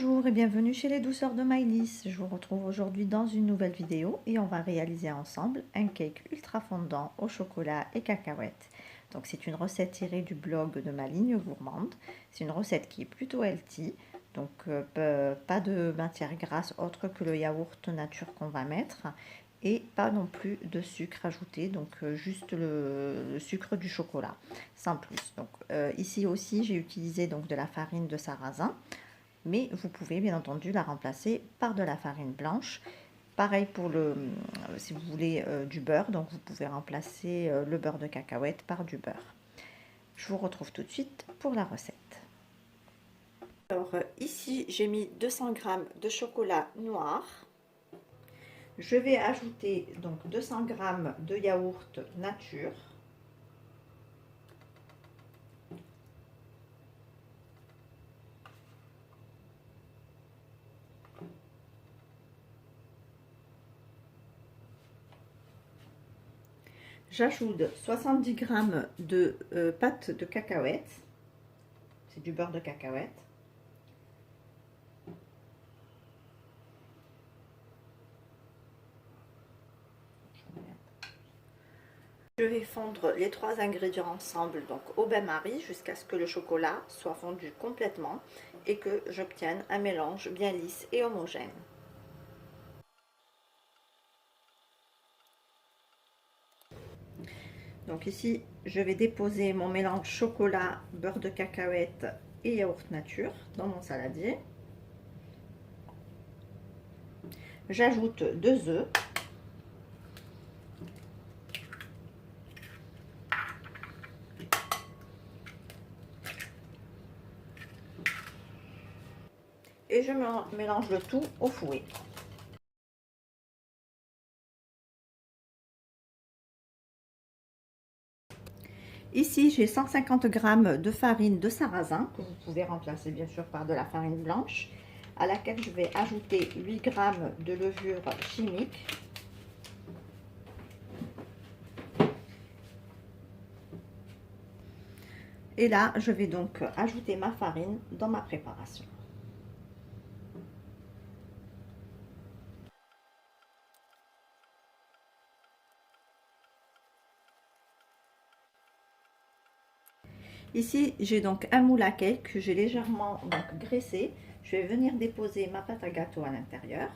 Bonjour et bienvenue chez les douceurs de Maïlis. Je vous retrouve aujourd'hui dans une nouvelle vidéo et on va réaliser ensemble un cake ultra fondant au chocolat et cacahuètes. Donc c'est une recette tirée du blog de ma ligne gourmande. C'est une recette qui est plutôt healthy, donc pas de matière grasse autre que le yaourt nature qu'on va mettre et pas non plus de sucre ajouté, donc juste le sucre du chocolat sans plus. Donc ici aussi j'ai utilisé donc de la farine de sarrasin, mais vous pouvez bien entendu la remplacer par de la farine blanche. Pareil pour si vous voulez du beurre, donc vous pouvez remplacer le beurre de cacahuète par du beurre. Je vous retrouve tout de suite pour la recette. Alors ici j'ai mis 200 g de chocolat noir. Je vais ajouter donc 200 g de yaourt nature. J'ajoute 70 g de pâte de cacahuètes, c'est du beurre de cacahuète. Je vais fondre les trois ingrédients ensemble, donc au bain-marie, jusqu'à ce que le chocolat soit fondu complètement et que j'obtienne un mélange bien lisse et homogène. Donc ici, je vais déposer mon mélange chocolat, beurre de cacahuète et yaourt nature dans mon saladier. J'ajoute 2 œufs. Et je mélange le tout au fouet. Ici, j'ai 150 g de farine de sarrasin, que vous pouvez remplacer bien sûr par de la farine blanche, à laquelle je vais ajouter 8 g de levure chimique. Et là, je vais donc ajouter ma farine dans ma préparation. Ici, j'ai donc un moule à cake que j'ai légèrement graissé. Je vais venir déposer ma pâte à gâteau à l'intérieur.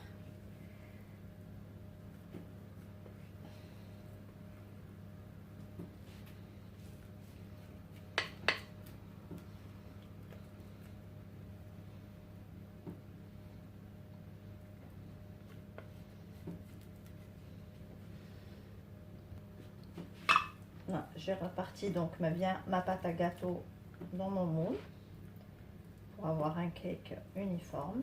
J'ai reparti donc ma pâte à gâteau dans mon moule pour avoir un cake uniforme.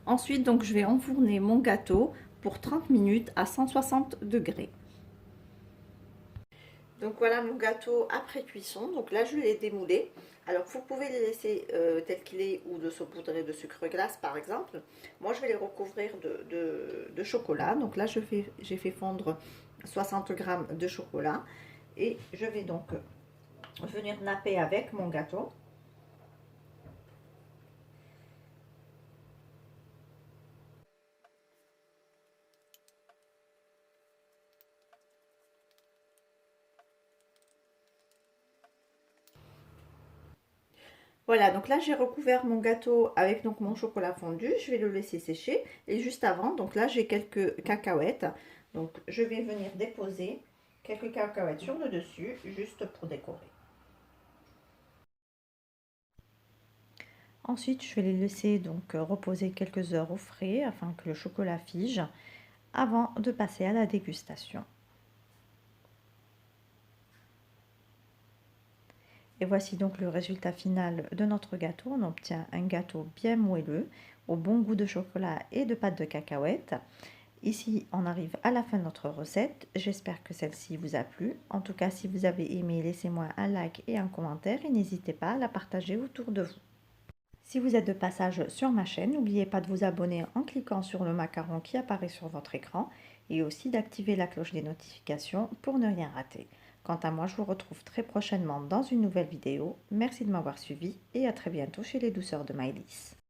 Ensuite, donc, je vais enfourner mon gâteau pour 30 minutes à 160 degrés. Donc voilà mon gâteau après cuisson. Donc là, je l'ai démoulé. Alors, vous pouvez les laisser tel qu'il est ou le saupoudrer de sucre glace, par exemple. Moi, je vais les recouvrir de chocolat. Donc là, j'ai fait fondre 60 g de chocolat. Et je vais donc venir napper avec mon gâteau. Voilà, donc là j'ai recouvert mon gâteau avec donc mon chocolat fondu. Je vais le laisser sécher. Et juste avant, donc là j'ai quelques cacahuètes. Donc je vais venir déposer quelques cacahuètes sur le dessus, juste pour décorer. Ensuite, je vais les laisser donc reposer quelques heures au frais afin que le chocolat fige avant de passer à la dégustation. Et voici donc le résultat final de notre gâteau. On obtient un gâteau bien moelleux, au bon goût de chocolat et de pâte de cacahuètes. Ici, on arrive à la fin de notre recette. J'espère que celle-ci vous a plu. En tout cas, si vous avez aimé, laissez-moi un like et un commentaire et n'hésitez pas à la partager autour de vous. Si vous êtes de passage sur ma chaîne, n'oubliez pas de vous abonner en cliquant sur le macaron qui apparaît sur votre écran et aussi d'activer la cloche des notifications pour ne rien rater. Quant à moi, je vous retrouve très prochainement dans une nouvelle vidéo. Merci de m'avoir suivi et à très bientôt chez les douceurs de Maëlys.